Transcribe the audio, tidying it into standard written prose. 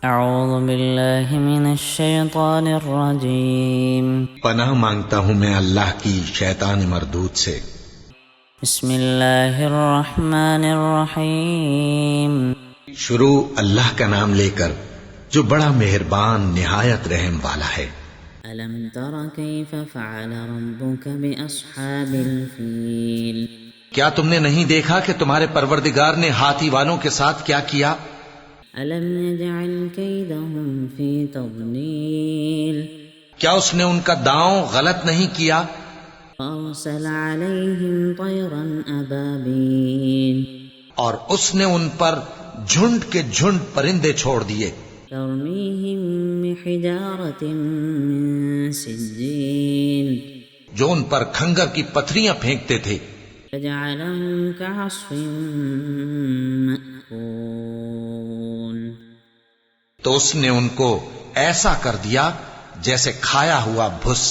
اعوذ باللہ من الشیطان الرجیم پناہ مانگتا ہوں میں اللہ کی شیطان مردود سے۔ بسم اللہ الرحمن الرحیم شروع اللہ کا نام لے کر جو بڑا مہربان نہایت رحم والا ہے۔ الم تر کیف فعل ربک باصحاب الفیل کیا تم نے نہیں دیکھا کہ تمہارے پروردگار نے ہاتھی والوں کے ساتھ کیا کیا؟ الم یجعل کیدہم فی تضلیل کیا اس نے ان کا داؤں غلط نہیں کیا؟ فارسل علیہم طیرا ابابیل اور اس نے ان پر جھنڈ کے جھنڈ پرندے چھوڑ دیے، ترمیہم بحجارۃ من سجیل جو ان پر کھنگر کی پتھریاں پھینکتے تھے، فجعلہم کعصف مأکول تو اس نے ان کو ایسا کر دیا جیسے کھایا ہوا بھس۔